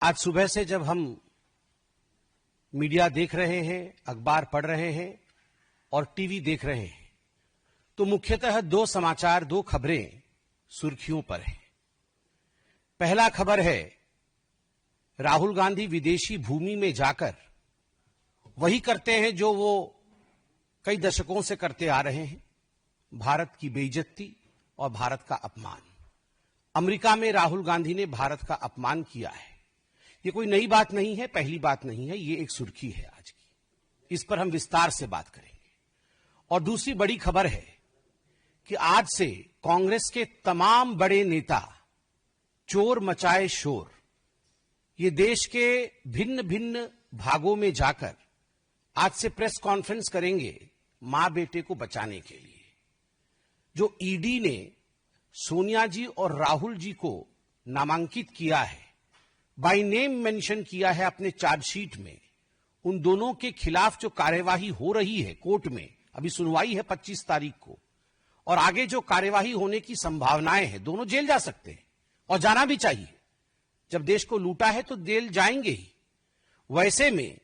आज सुबह से जब हम मीडिया देख रहे हैं, अखबार पढ़ रहे हैं और टीवी देख रहे हैं, तो मुख्यतः दो समाचार, दो खबरें सुर्खियों पर हैं। पहला खबर है, राहुल गांधी विदेशी भूमि में जाकर वही करते हैं जो वो कई दशकों से करते आ रहे हैं, भारत की बेइज्जती और भारत का अपमान। अमेरिका में राहुल गांधी ने भारत का अपमान किया है। ये कोई नई बात नहीं है, पहली बात नहीं है, ये एक सुर्खी है आज की। इस पर हम विस्तार से बात करेंगे। और दूसरी बड़ी खबर है कि आज से कांग्रेस के तमाम बड़े नेता चोर मचाए शोर, ये देश के भिन्न भिन्न भागों में जाकर आज से प्रेस कॉन्फ्रेंस करेंगे मां बेटे को बचाने के लिए। जो ईडी ने सोनिया जी और राहुल जी को नामांकित किया है, बाय नेम मेंशन किया है अपने चार्जशीट में, उन दोनों के खिलाफ जो कार्यवाही हो रही है कोर्ट में, अभी सुनवाई है 25 तारीख को, और आगे जो कार्यवाही होने की संभावनाएं हैं, दोनों जेल जा सकते हैं और जाना भी चाहिए। जब देश को लूटा है तो जेल जाएंगे ही। वैसे में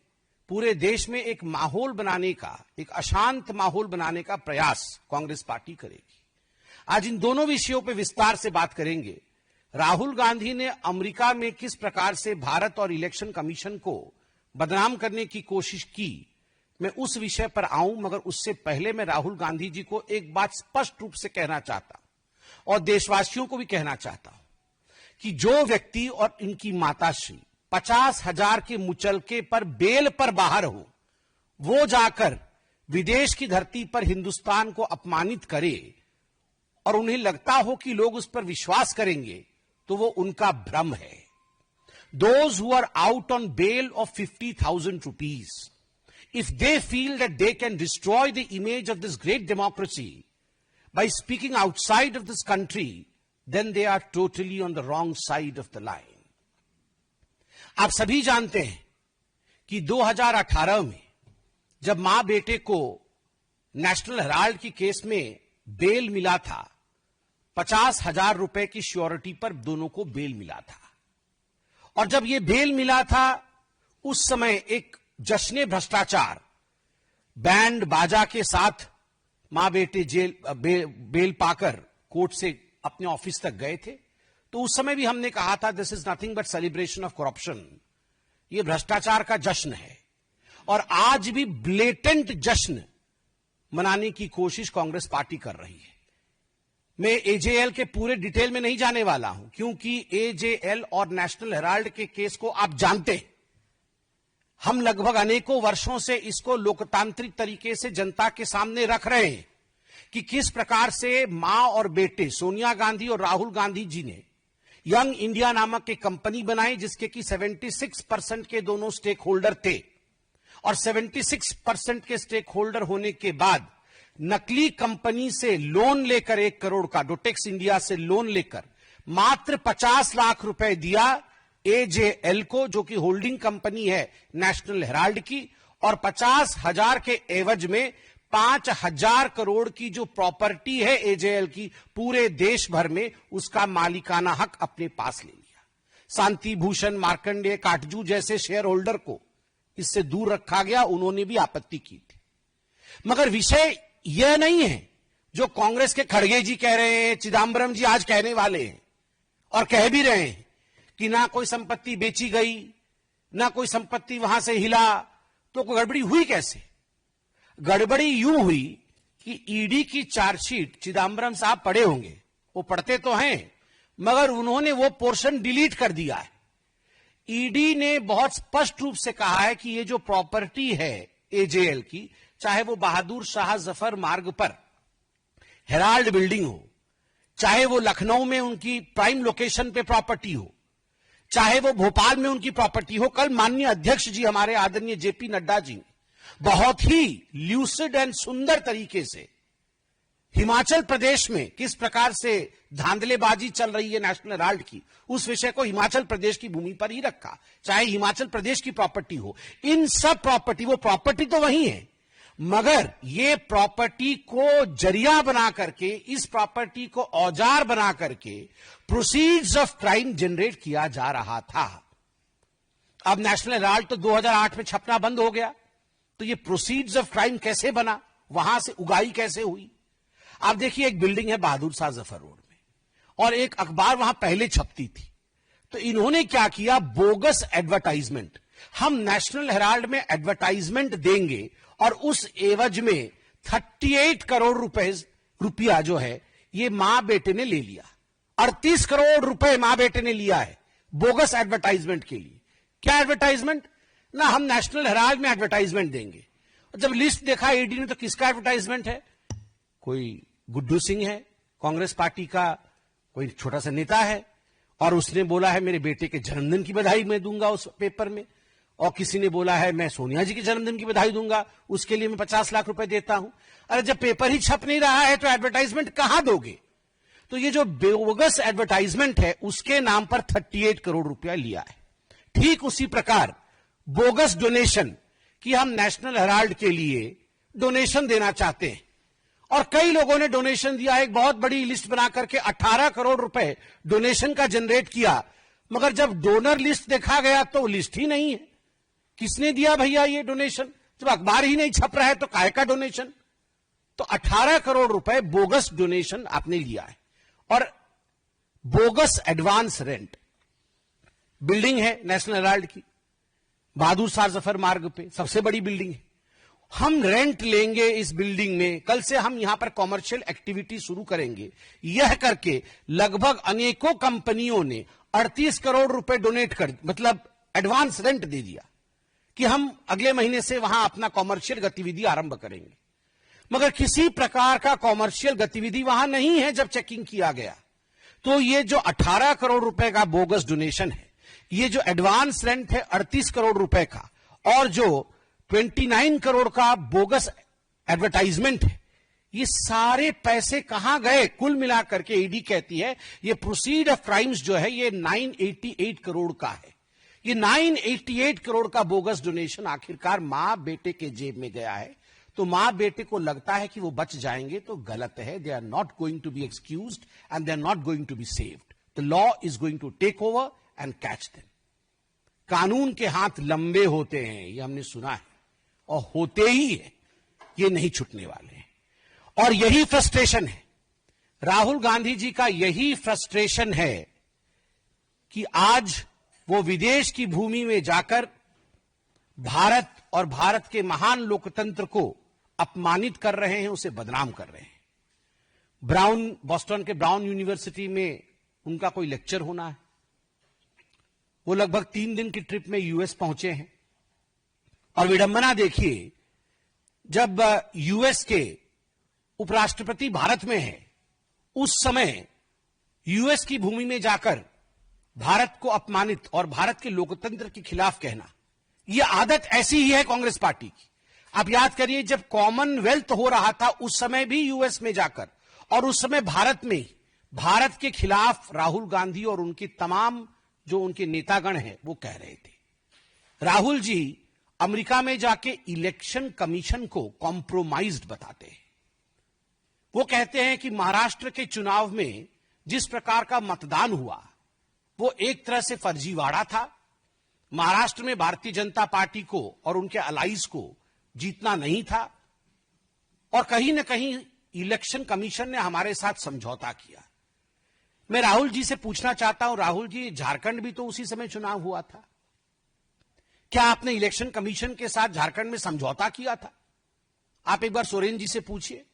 पूरे देश में एक माहौल बनाने का, एक अशांत माहौल बनाने का प्रयास कांग्रेस पार्टी करेगी। आज इन दोनों विषयों पर विस्तार से बात करेंगे। राहुल गांधी ने अमेरिका में किस प्रकार से भारत और इलेक्शन कमीशन को बदनाम करने की कोशिश की, मैं उस विषय पर आऊं, मगर उससे पहले मैं राहुल गांधी जी को एक बात स्पष्ट रूप से कहना चाहता हूं और देशवासियों को भी कहना चाहता हूं कि जो व्यक्ति और इनकी माताश्री 50,000 के मुचलके पर बेल पर बाहर हो, वो जाकर विदेश की धरती पर हिंदुस्तान को अपमानित करे और उन्हें लगता हो कि लोग उस पर विश्वास करेंगे, तो वो उनका भ्रम है। Those who are out on bail of 50,000 rupees, if they feel that they can destroy the image of this great democracy by speaking outside of this country, then they are totally on the wrong side of the line. आप सभी जानते हैं कि 2018 में जब मां बेटे को नेशनल हेराल्ड की केस में बेल मिला था, 50,000 रुपए की श्योरिटी पर दोनों को बेल मिला था। और जब यह बेल मिला था, उस समय एक जश्न भ्रष्टाचार बैंड बाजा के साथ मां बेटे बेल पाकर कोर्ट से अपने ऑफिस तक गए थे। तो उस समय भी हमने कहा था, this is nothing but celebration of corruption, यह भ्रष्टाचार का जश्न है। और आज भी ब्लेटेंट जश्न मनाने की कोशिश कांग्रेस पार्टी कर रही है। मैं एजेएल के पूरे डिटेल में नहीं जाने वाला हूं, क्योंकि एजेएल और नेशनल हेराल्ड के केस को आप जानते हैं। हम लगभग अनेकों वर्षों से इसको लोकतांत्रिक तरीके से जनता के सामने रख रहे हैं कि किस प्रकार से मां और बेटे सोनिया गांधी और राहुल गांधी जी ने यंग इंडिया नामक एक कंपनी बनाई, जिसके कि 76% के दोनों स्टेक होल्डर थे। और 76% के स्टेक होल्डर होने के बाद नकली कंपनी से लोन लेकर 1 करोड़ का, डोटेक्स इंडिया से लोन लेकर मात्र 50 लाख रुपए दिया एजेएल को, जो कि होल्डिंग कंपनी है नेशनल हेराल्ड की, और 50,000 के एवज में 5,000 करोड़ की जो प्रॉपर्टी है एजेएल की पूरे देश भर में, उसका मालिकाना हक अपने पास ले लिया। शांति भूषण, मार्कंडेय, काटजू जैसे शेयर होल्डर को इससे दूर रखा गया, उन्होंने भी आपत्ति की थी। मगर विषय यह नहीं है जो कांग्रेस के खड़गे जी कह रहे हैं, चिदंबरम जी आज कहने वाले हैं और कह भी रहे हैं कि ना कोई संपत्ति बेची गई, ना कोई संपत्ति वहां से हिला, तो कोई गड़बड़ी हुई कैसे? गड़बड़ी यूं हुई कि ईडी की चार्जशीट चिदंबरम साहब पढ़े होंगे, वो पढ़ते तो हैं, मगर उन्होंने वो पोर्शन डिलीट कर दिया है। ईडी ने बहुत स्पष्ट रूप से कहा है कि ये जो प्रॉपर्टी है एजेएल की, चाहे वो बहादुर शाह जफर मार्ग पर हेराल्ड बिल्डिंग हो, चाहे वो लखनऊ में उनकी प्राइम लोकेशन पे प्रॉपर्टी हो, चाहे वो भोपाल में उनकी प्रॉपर्टी हो, कल माननीय अध्यक्ष जी हमारे आदरणीय जेपी नड्डा जी ने बहुत ही ल्यूसिड एंड सुंदर तरीके से हिमाचल प्रदेश में किस प्रकार से धांधलेबाजी चल रही है नेशनल हेराल्ड की, उस विषय को हिमाचल प्रदेश की भूमि पर ही रखा, चाहे हिमाचल प्रदेश की प्रॉपर्टी हो। इन सब प्रॉपर्टी, वो प्रॉपर्टी तो वही है, मगर ये प्रॉपर्टी को जरिया बना करके, इस प्रॉपर्टी को औजार बना करके प्रोसीड्स ऑफ क्राइम जनरेट किया जा रहा था। अब नेशनल हेराल्ड तो 2008 में छपना बंद हो गया, तो ये प्रोसीड्स ऑफ क्राइम कैसे बना, वहां से उगाई कैसे हुई? आप देखिए, एक बिल्डिंग है बहादुर शाह जफर रोड में, और एक अखबार वहां पहले छपती थी। तो इन्होंने क्या किया, बोगस एडवर्टाइजमेंट, हम नेशनल हेराल्ड में एडवर्टाइजमेंट देंगे और उस एवज में 38 करोड़ रुपया जो है ये मां बेटे ने ले लिया। 38 करोड़ रुपए मां बेटे ने लिया है बोगस एडवर्टाइजमेंट के लिए। क्या एडवर्टाइजमेंट? ना हम नेशनल हेराल्ड में एडवर्टाइजमेंट देंगे। जब लिस्ट देखा ईडी ने तो किसका एडवर्टाइजमेंट है? कोई गुड्डू सिंह है, कांग्रेस पार्टी का कोई छोटा सा नेता है, और उसने बोला है मेरे बेटे के जन्मदिन की बधाई मैं दूंगा उस पेपर में, और किसी ने बोला है मैं सोनिया जी के जन्मदिन की बधाई दूंगा, उसके लिए मैं 50 लाख रुपए देता हूं। अरे जब पेपर ही छप नहीं रहा है तो एडवर्टाइजमेंट कहां दोगे? तो ये जो बोगस एडवर्टाइजमेंट है उसके नाम पर 38 करोड़ रुपया लिया है। ठीक उसी प्रकार बोगस डोनेशन, कि हम नेशनल हेराल्ड के लिए डोनेशन देना चाहते हैं, और कई लोगों ने डोनेशन दिया। एक बहुत बड़ी लिस्ट बना करके 18 करोड़ रुपए डोनेशन का जनरेट किया, मगर जब डोनर लिस्ट देखा गया तो लिस्ट ही नहीं है। किसने दिया भैया ये डोनेशन? जब अखबार ही नहीं छप रहा है तो काहे का डोनेशन? तो 18 करोड़ रुपए बोगस डोनेशन आपने लिया है। और बोगस एडवांस रेंट, बिल्डिंग है नेशनल हेराल्ड की बहादुर शाह जफर मार्ग पे, सबसे बड़ी बिल्डिंग है। हम रेंट लेंगे इस बिल्डिंग में, कल से हम यहां पर कॉमर्शियल एक्टिविटी शुरू करेंगे, यह करके लगभग अनेकों कंपनियों ने 38 करोड़ रुपए डोनेट कर, मतलब एडवांस रेंट दे दिया कि हम अगले महीने से वहां अपना कॉमर्शियल गतिविधि आरंभ करेंगे। मगर किसी प्रकार का कॉमर्शियल गतिविधि वहां नहीं है। जब चेकिंग किया गया तो ये जो 18 करोड़ रुपए का बोगस डोनेशन है, ये जो एडवांस रेंट है 38 करोड़ रुपए का, और जो 29 करोड़ का बोगस एडवर्टाइजमेंट है, ये सारे पैसे कहां गए? कुल मिलाकर के ईडी कहती है ये प्रोसीड ऑफ क्राइम्स जो है ये 988 करोड़ का है। ये 988 करोड़ का बोगस डोनेशन आखिरकार मां बेटे के जेब में गया है। तो मां बेटे को लगता है कि वो बच जाएंगे, तो गलत है। They are not going to be excused and they are not going to be saved. The law is going to take over and catch them. कानून के हाथ लंबे होते हैं, ये हमने सुना है, और होते ही है, ये नहीं छूटने वाले हैं। और यही फ्रस्ट्रेशन है, राहुल गांधी जी का यही फ्रस्ट्रेशन है कि आज वो विदेश की भूमि में जाकर भारत और भारत के महान लोकतंत्र को अपमानित कर रहे हैं, उसे बदनाम कर रहे हैं। बॉस्टन के ब्राउन यूनिवर्सिटी में उनका कोई लेक्चर होना है, वो लगभग 3 दिन की ट्रिप में यूएस पहुंचे हैं। और विडंबना देखिए, जब यूएस के उपराष्ट्रपति भारत में है, उस समय यूएस की भूमि में जाकर भारत को अपमानित और भारत के लोकतंत्र के खिलाफ कहना, यह आदत ऐसी ही है कांग्रेस पार्टी की। आप याद करिए, जब कॉमनवेल्थ हो रहा था उस समय भी यूएस में जाकर, और उस समय भारत में भारत के खिलाफ राहुल गांधी और उनके तमाम जो उनके नेतागण हैं वो कह रहे थे। राहुल जी अमेरिका में जाके इलेक्शन कमीशन को कॉम्प्रोमाइज्ड बताते हैं। वो कहते हैं कि महाराष्ट्र के चुनाव में जिस प्रकार का मतदान हुआ वो एक तरह से फर्जीवाड़ा था। महाराष्ट्र में भारतीय जनता पार्टी को और उनके अलाइज को जीतना नहीं था, और कहीं ना कहीं इलेक्शन कमीशन ने हमारे साथ समझौता किया। मैं राहुल जी से पूछना चाहता हूं, राहुल जी, झारखंड भी तो उसी समय चुनाव हुआ था, क्या आपने इलेक्शन कमीशन के साथ झारखंड में समझौता किया था? आप एक बार सोरेन जी से पूछिए,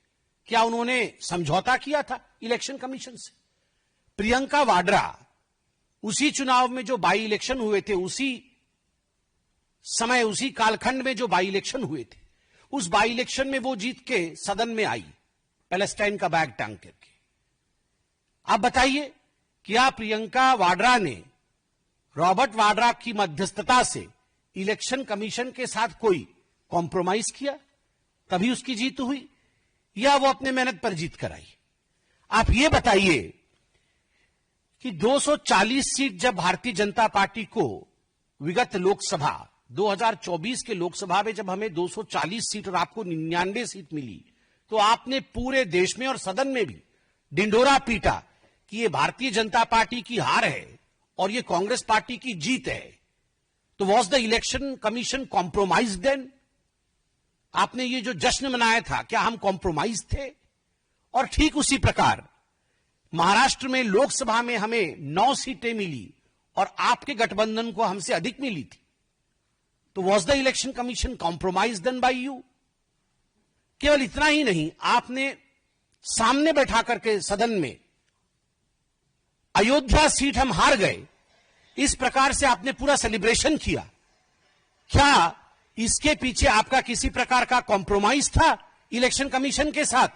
क्या उन्होंने समझौता किया था इलेक्शन कमीशन से? प्रियंका वाड्रा, उसी चुनाव में जो बाई इलेक्शन हुए थे, उसी समय उसी कालखंड में जो बाई इलेक्शन हुए थे, उस बाई इलेक्शन में वो जीत के सदन में आई पैलेस्टाइन का बैग टांग करके। आप बताइए, क्या प्रियंका वाड्रा ने रॉबर्ट वाड्रा की मध्यस्थता से इलेक्शन कमीशन के साथ कोई कॉम्प्रोमाइज किया तभी उसकी जीत हुई, या वो अपने मेहनत पर जीत कर आई? आप ये बताइए कि 240 सीट जब भारतीय जनता पार्टी को विगत लोकसभा 2024 के लोकसभा में जब हमें 240 सीट और आपको 99 सीट मिली, तो आपने पूरे देश में और सदन में भी ढिंढोरा पीटा कि ये भारतीय जनता पार्टी की हार है और ये कांग्रेस पार्टी की जीत है। तो was the election commission compromise then? आपने ये जो जश्न मनाया था, क्या हम कॉम्प्रोमाइज थे? और ठीक उसी प्रकार महाराष्ट्र में लोकसभा में हमें 9 सीटें मिली और आपके गठबंधन को हमसे अधिक मिली थी। तो was the election commission compromise then by you? केवल इतना ही नहीं, आपने सामने बैठा करके सदन में अयोध्या सीट हम हार गए, इस प्रकार से आपने पूरा सेलिब्रेशन किया। क्या इसके पीछे आपका किसी प्रकार का कॉम्प्रोमाइज था इलेक्शन कमीशन के साथ?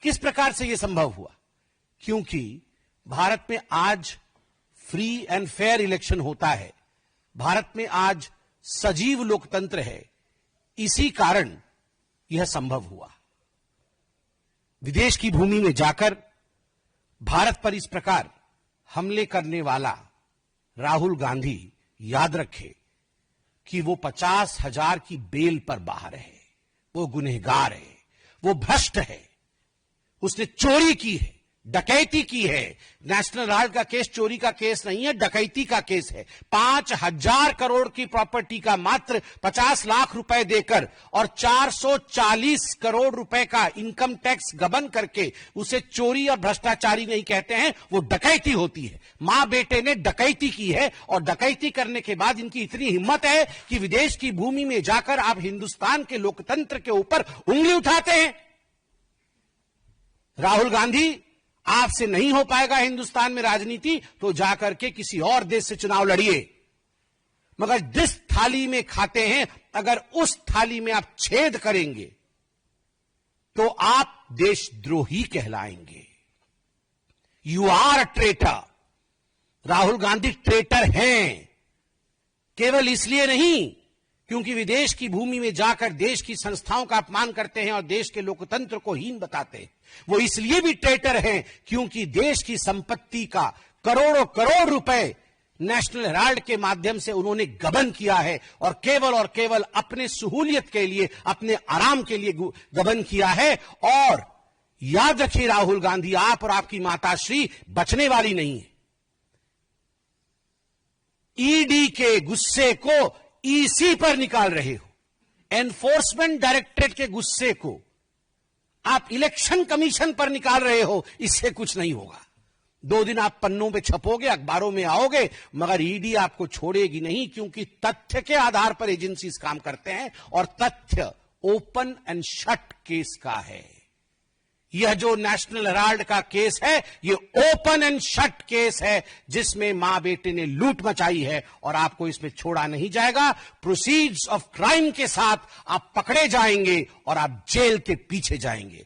किस प्रकार से यह संभव हुआ? क्योंकि भारत में आज फ्री एंड फेयर इलेक्शन होता है, भारत में आज सजीव लोकतंत्र है, इसी कारण यह संभव हुआ। विदेश की भूमि में जाकर भारत पर इस प्रकार हमले करने वाला राहुल गांधी याद रखे कि वो 50,000 की बेल पर बाहर है, वो गुनहगार है, वो भ्रष्ट है, उसने चोरी की है, डकैती की है। नेशनल हेराल्ड का केस चोरी का केस नहीं है, डकैती का केस है। 5,000 करोड़ की प्रॉपर्टी का मात्र 50 लाख रुपए देकर और 440 करोड़ रुपए का इनकम टैक्स गबन करके उसे चोरी और भ्रष्टाचारी नहीं कहते हैं, वो डकैती होती है। मां बेटे ने डकैती की है और डकैती करने के बाद इनकी इतनी हिम्मत है कि विदेश की भूमि में जाकर आप हिंदुस्तान के लोकतंत्र के ऊपर उंगली उठाते हैं। राहुल गांधी, आपसे नहीं हो पाएगा हिंदुस्तान में राजनीति, तो जाकर के किसी और देश से चुनाव लड़िए, मगर जिस थाली में खाते हैं अगर उस थाली में आप छेद करेंगे तो आप देशद्रोही कहलाएंगे। You are a traitor. Rahul Gandhi traitor हैं, केवल इसलिए नहीं क्योंकि विदेश की भूमि में जाकर देश की संस्थाओं का अपमान करते हैं और देश के लोकतंत्र को हीन बताते हैं। वो इसलिए भी ट्रेटर हैं क्योंकि देश की संपत्ति का करोड़ों करोड़ रुपए नेशनल हेराल्ड के माध्यम से उन्होंने गबन किया है और केवल अपने सहूलियत के लिए, अपने आराम के लिए गबन किया है। और याद रखिए राहुल गांधी, आप और आपकी माताश्री बचने वाली नहीं है। ईडी के गुस्से को ईसी पर निकाल रहे हो, एनफोर्समेंट डायरेक्टरेट के गुस्से को आप इलेक्शन कमीशन पर निकाल रहे हो। इससे कुछ नहीं होगा। 2 दिन आप पन्नों पे छपोगे, अखबारों में आओगे, मगर ईडी आपको छोड़ेगी नहीं, क्योंकि तथ्य के आधार पर एजेंसीज काम करते हैं और तथ्य ओपन एंड शट केस का है। यह जो नेशनल हेराल्ड का केस है, ये ओपन एंड शट केस है जिसमें मां बेटे ने लूट मचाई है और आपको इसमें छोड़ा नहीं जाएगा। प्रोसीड्स ऑफ क्राइम के साथ आप पकड़े जाएंगे और आप जेल के पीछे जाएंगे।